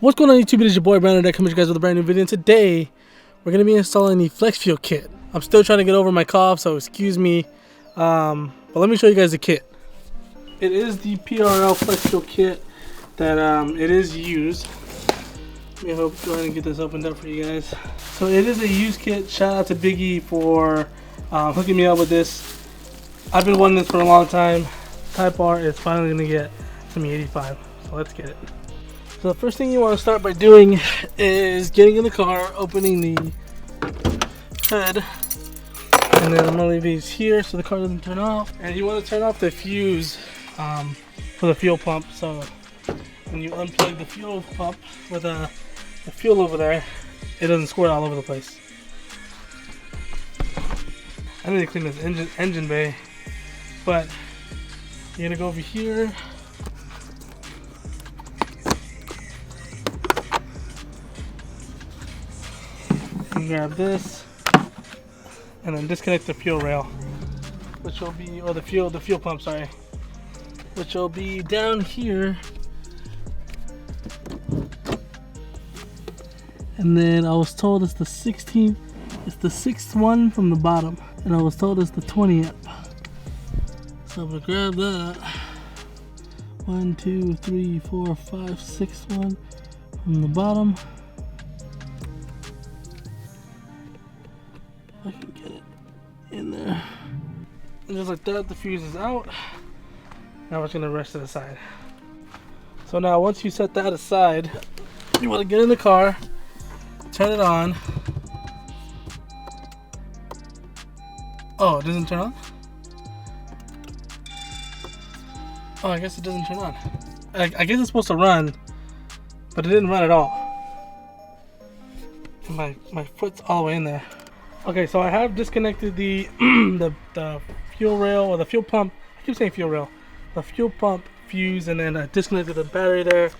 What's going on YouTube? It is your boy Brandon coming to you guys with a brand new video, and today we're going to be installing the Flex Fuel kit. I'm still trying to get over my cough, so excuse me, but let me show you guys the kit. It is the PRL Flex Fuel kit that it is used. Let me go ahead and get this opened up for you guys. So it is a used kit. Shout out to Biggie for hooking me up with this. I've been wanting this for a long time. Type-R is finally going to get to me 85, so let's get it. So the first thing you want to start by doing is getting in the car, opening the hood, and then I'm going to leave these here so the car doesn't turn off. And you want to turn off the fuse for the fuel pump. So when you unplug the fuel pump with the fuel over there, it doesn't squirt all over the place. I need to clean this engine bay, but you're going to go over here. Grab this and then disconnect the fuel rail, which will be, or the fuel pump, sorry, which will be down here. And then I was told it's the 16th, it's the 6th one from the bottom, and I was told it's the 20th. So I'm gonna grab that. 1, 2, 3, 4, 5, 6th one from the bottom. I can get it in there. And just like that, the fuse is out. Now we're just gonna rest it aside. So now once you set that aside, you wanna get in the car, turn it on. Oh, it doesn't turn on? Oh, I guess it doesn't turn on. I guess it's supposed to run, but it didn't run at all. And my foot's all the way in there. Okay, so I have disconnected the the fuel rail, or the fuel pump. I keep saying fuel rail. The fuel pump fuse, and then I disconnected the battery there.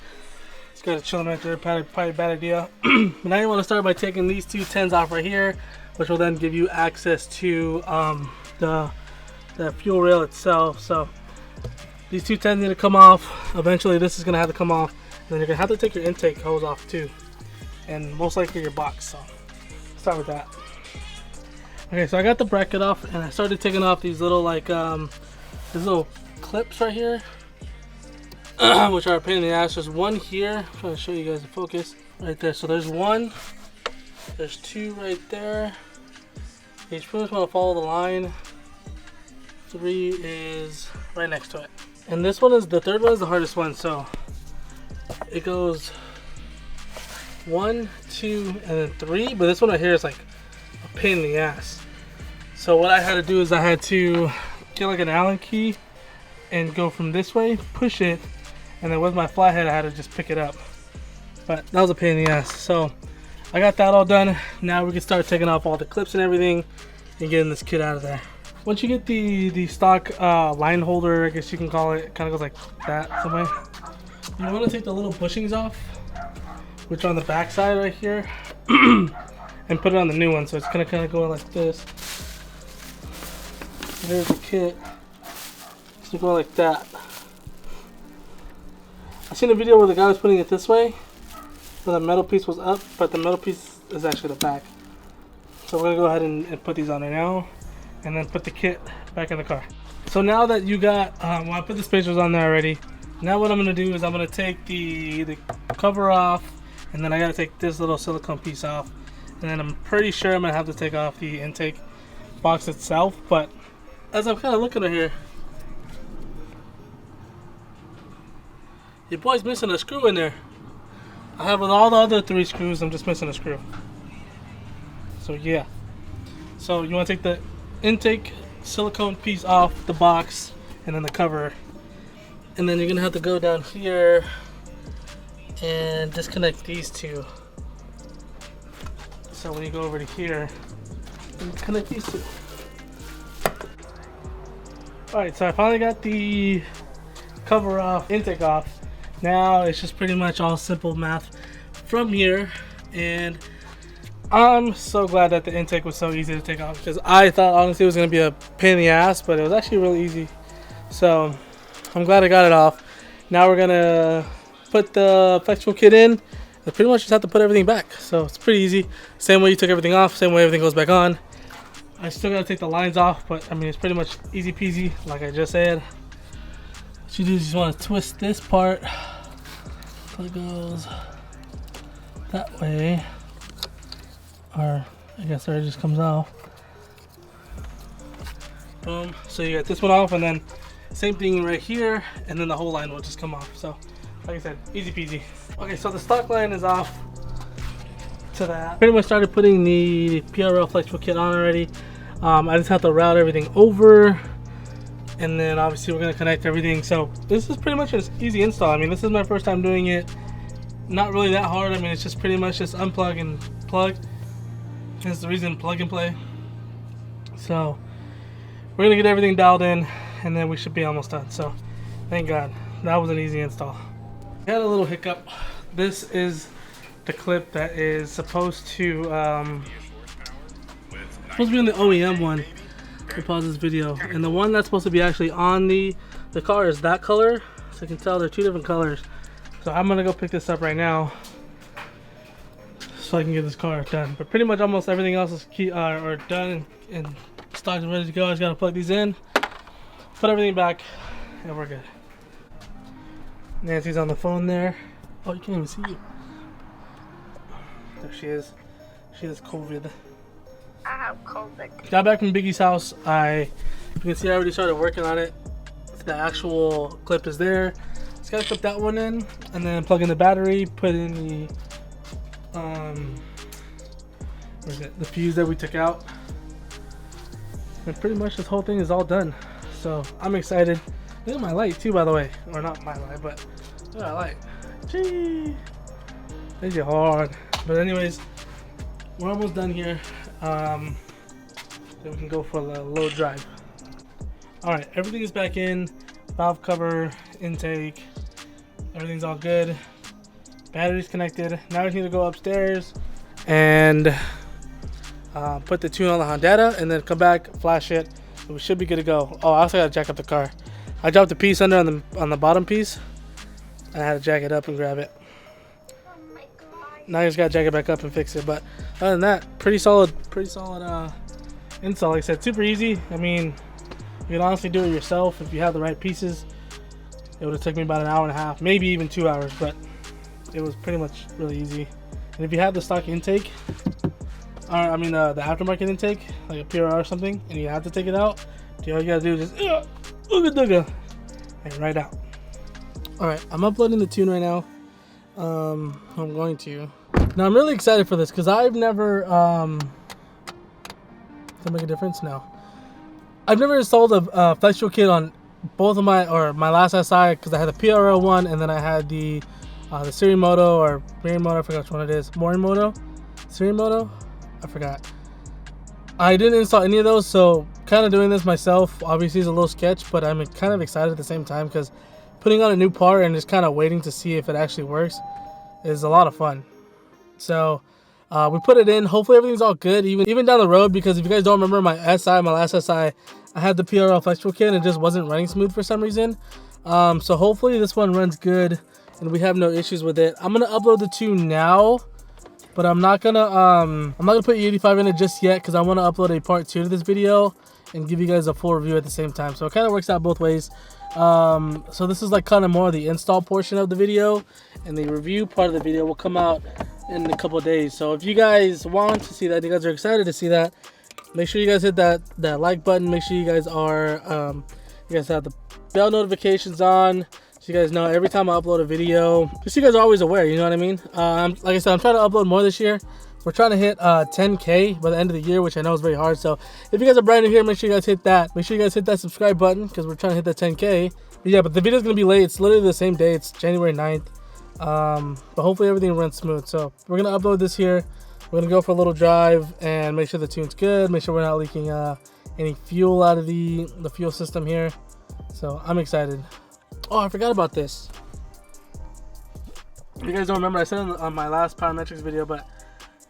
It's got a chilling right there. Probably a bad idea. But now you want to start by taking these two 10s off right here, which will then give you access to the fuel rail itself. So these two 10s need to come off. Eventually, this is gonna have to come off. And then you're gonna have to take your intake hose off too, and most likely your box. So start with that. Okay, so I got the bracket off, and I started taking off these little these little clips right here, which are a pain in the ass. There's one here. I'm trying to show you guys the focus right there. So there's one, there's two right there. You just pretty much want to follow the line. 3 is right next to it, and this one is the third one is the hardest one. So it goes 1, 2, and then 3, but this one right here is like a pain in the ass. So what I had to do is I had to get like an Allen key and go from this way, push it, and then with my flathead I had to just pick it up. But that was a pain in the ass. So I got that all done. Now we can start taking off all the clips and everything and getting this kit out of there. Once you get the stock line holder, I guess you can call it, kind of goes like that some way. You want to take the little bushings off, which are on the back side right here, and put it on the new one. So it's gonna kind of go like this. And there's the kit. It's gonna go like that. I seen a video where the guy was putting it this way, where the metal piece was up, but the metal piece is actually the back. So we're gonna go ahead and put these on there now, and then put the kit back in the car. So now that you got, well, I put the spacers on there already. Now what I'm gonna do is I'm gonna take the cover off, and then I gotta take this little silicone piece off, and then I'm pretty sure I'm gonna have to take off the intake box itself. But as I'm kind of looking at here, your boy's missing a screw in there. I have all the other 3 screws, I'm just missing a screw. So yeah, so you want to take the intake silicone piece off the box, and then the cover, and then you're gonna have to go down here and disconnect these two. So when you go over to here, you connect these two. Alright, so I finally got the cover off, intake off. Now it's just pretty much all simple math from here, and I'm so glad that the intake was so easy to take off, because I thought honestly it was going to be a pain in the ass, but it was actually really easy. So I'm glad I got it off. Now we're going to put the Flex Fuel kit in, I pretty much just have to put everything back. So it's pretty easy. Same way you took everything off, same way everything goes back on. I still gotta take the lines off, but I mean it's pretty much easy peasy, like I just said. What you do is you just want to twist this part so it goes that way, or I guess it just comes off. Boom. So you got this one off, and then same thing right here, and then the whole line will just come off. So like I said, easy peasy. Okay, so the stock line is off to that. Pretty much started putting the PRL Flex kit on already. I just have to route everything over, and then obviously we're gonna connect everything. So this is pretty much an easy install. I mean, this is my first time doing it. Not really that hard. I mean, it's just pretty much just unplug and plug. That's the reason, plug and play. So we're gonna get everything dialed in, and then we should be almost done. So thank God, that was an easy install. I had a little hiccup. This is the clip that is supposed to be on the OEM one. Let me pause this video. And the one that's supposed to be actually on the car is that color. So you can tell they're two different colors. So I'm gonna go pick this up right now so I can get this car done. But pretty much almost everything else is or done and stocked and ready to go. I just gotta plug these in, put everything back, and we're good. Nancy's on the phone there. Oh, you can't even see you. There she is. She has COVID. I have COVID. Got back from Biggie's house. You can see I already started working on it. The actual clip is there. Just gotta clip that one in, and then plug in the battery, put in the the fuse that we took out, and pretty much this whole thing is all done. So I'm excited. Look at my light too, by the way. Or not my light, but look at that light. Gee, this is hard. But anyways, we're almost done here. Then we can go for the low drive. Alright, everything is back in. Valve cover, intake, everything's all good. Battery's connected. Now we need to go upstairs and put the tune on the Honda, and then come back, flash it. We should be good to go. Oh, I also gotta jack up the car. I dropped the piece under on the bottom piece, and I had to jack it up and grab it. Now I just gotta jack it back up and fix it. But other than that, pretty solid install. Like I said, super easy. I mean, you can honestly do it yourself if you have the right pieces. It would have taken me about an hour and a half, maybe even 2 hours, but it was pretty much really easy. And if you have the stock intake, or I mean the aftermarket intake, like a PRL or something, and you have to take it out, all you gotta do is just ooga and right out. Alright, I'm uploading the tune right now. I'm going to. Now I'm really excited for this because I've never does that make a difference? No. I've never installed a Flex kit on both of my last SI, because I had the PRL one, and then I had the Surimoto or Morimoto, I forgot which one it is. Surimoto? I forgot. I didn't install any of those, so kind of doing this myself obviously is a little sketch, but I'm kind of excited at the same time because putting on a new part and just kind of waiting to see if it actually works is a lot of fun. So we put it in. Hopefully everything's all good, even down the road, because if you guys don't remember my last SI, I had the PRL Flex kit and it just wasn't running smooth for some reason. So hopefully this one runs good and we have no issues with it. I'm gonna upload the tune now, but I'm not gonna put E85 in it just yet because I want to upload a part 2 to this video and give you guys a full review at the same time. So it kind of works out both ways. So this is like kind of more the install portion of the video, and the review part of the video will come out in a couple of days. So if you guys want to see that, you guys are excited to see that, make sure you guys hit that like button. Make sure you guys are you guys have the bell notifications on, so you guys know every time I upload a video, just so you guys are always aware, you know what I mean. Like I said, I'm trying to upload more this year. We're trying to hit 10K by the end of the year, which I know is very hard. So if you guys are brand new here, make sure you guys hit that. Make sure you guys hit that subscribe button because we're trying to hit that 10K. But yeah, but the video's gonna be late. It's literally the same day. It's January 9th. But hopefully everything runs smooth. So we're gonna upload this here. We're gonna go for a little drive and make sure the tune's good. Make sure we're not leaking any fuel out of the fuel system here. So I'm excited. Oh, I forgot about this. If you guys don't remember, I said on my last parametrics video, but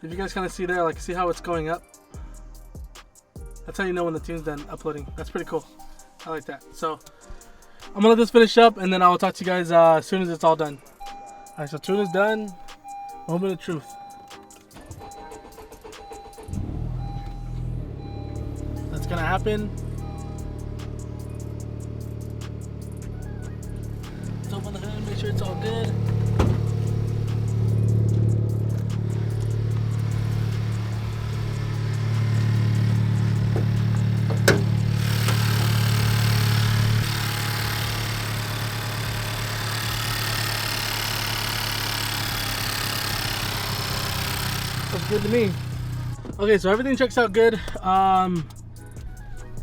if you guys kind of see there, like see how it's going up? That's how you know when the tune's done uploading. That's pretty cool. I like that. So I'm gonna let this finish up and then I will talk to you guys as soon as it's all done. Alright, so tune is done. Moment of truth. That's gonna happen. Let's open the hood, make sure it's all good. Looks good to me. Okay, so everything checks out good.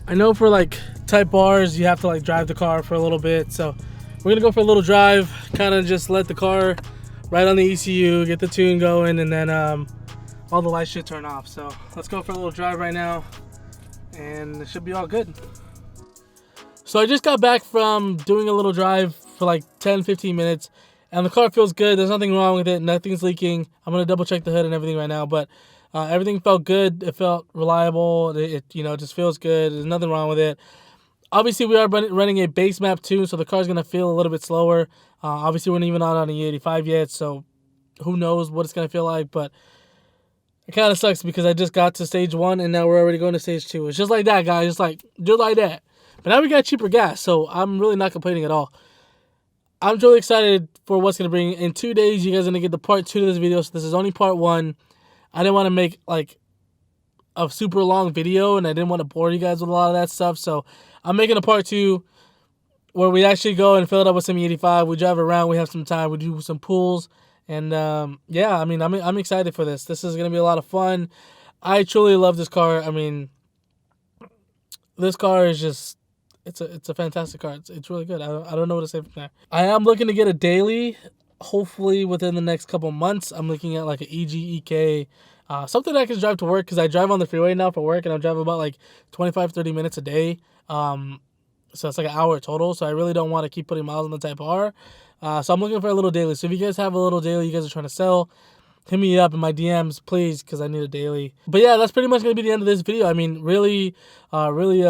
I know for like Type-Rs, you have to like drive the car for a little bit. So we're gonna go for a little drive, kind of just let the car ride on the ECU, get the tune going, and then all the lights should turn off. So let's go for a little drive right now, and it should be all good. So I just got back from doing a little drive for like 10-15 minutes, and the car feels good. There's nothing wrong with it. Nothing's leaking. I'm gonna double check the hood and everything right now, but everything felt good. It felt reliable. It just feels good. There's nothing wrong with it. Obviously, we are running a base map tune, so the car's gonna feel a little bit slower. Obviously, we're not even on an E85 yet, so who knows what it's gonna feel like. But it kind of sucks because I just got to stage 1 and now we're already going to stage 2. It's just like that, guys. Just like that. But now we got cheaper gas, so I'm really not complaining at all. I'm really excited for what's gonna bring. In 2 days, you guys are gonna get the part 2 to this video. So this is only part 1. I didn't want to make like a super long video, and I didn't want to bore you guys with a lot of that stuff. So I'm making a part 2 where we actually go and fill it up with some E85. We drive around. We have some time. We do some pools, and yeah, I mean, I'm excited for this. This is gonna be a lot of fun. I truly love this car. I mean, this car is just it's a fantastic car. It's really good. I don't know what to say from there. I am looking to get a daily. Hopefully within the next couple months. I'm looking at like an EK, something I can drive to work, because I drive on the freeway now for work, and I'm driving about like 25-30 minutes a day. So it's like an hour total. So I really don't want to keep putting miles on the Type-R. So I'm looking for a little daily. So if you guys have a little daily you guys are trying to sell, hit me up in my DMs, please, because I need a daily. But yeah, that's pretty much going to be the end of this video. I mean, really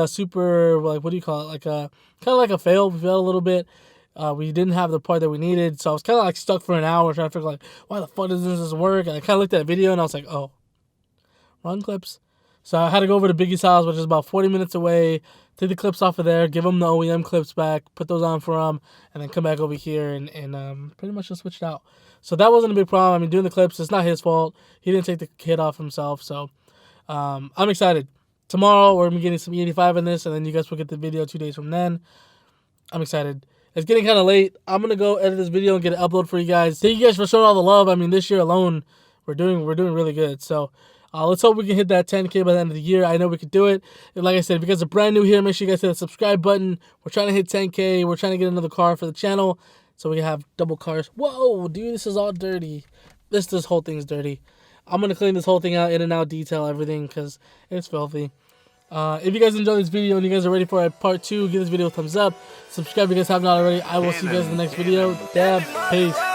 super, like, what do you call it? Like kind of like a fail. We failed a little bit. We didn't have the part that we needed, so I was kind of like stuck for an hour trying to figure like, why the fuck doesn't this work? And I kind of looked at that video and I was like, oh, wrong clips. So I had to go over to Biggie's house, which is about 40 minutes away, take the clips off of there, give him the OEM clips back, put those on for him, and then come back over here and pretty much just switch it out. So that wasn't a big problem. I mean, doing the clips, it's not his fault. He didn't take the kit off himself, so I'm excited. Tomorrow we're going to be getting some E85 in this, and then you guys will get the video 2 days from then. I'm excited. It's getting kind of late. I'm going to go edit this video and get it uploaded for you guys. Thank you guys for showing all the love. I mean, this year alone, we're doing really good. So let's hope we can hit that 10K by the end of the year. I know we could do it. And like I said, if you guys are brand new here, make sure you guys hit the subscribe button. We're trying to hit 10K. We're trying to get another car for the channel so we can have double cars. Whoa, dude, this is all dirty. This whole thing's dirty. I'm going to clean this whole thing out, in and out, detail everything, because it's filthy. If you guys enjoyed this video and you guys are ready for a part 2, give this video a thumbs up. Subscribe if you guys have not already. I will see you guys in the next video. Dab, peace.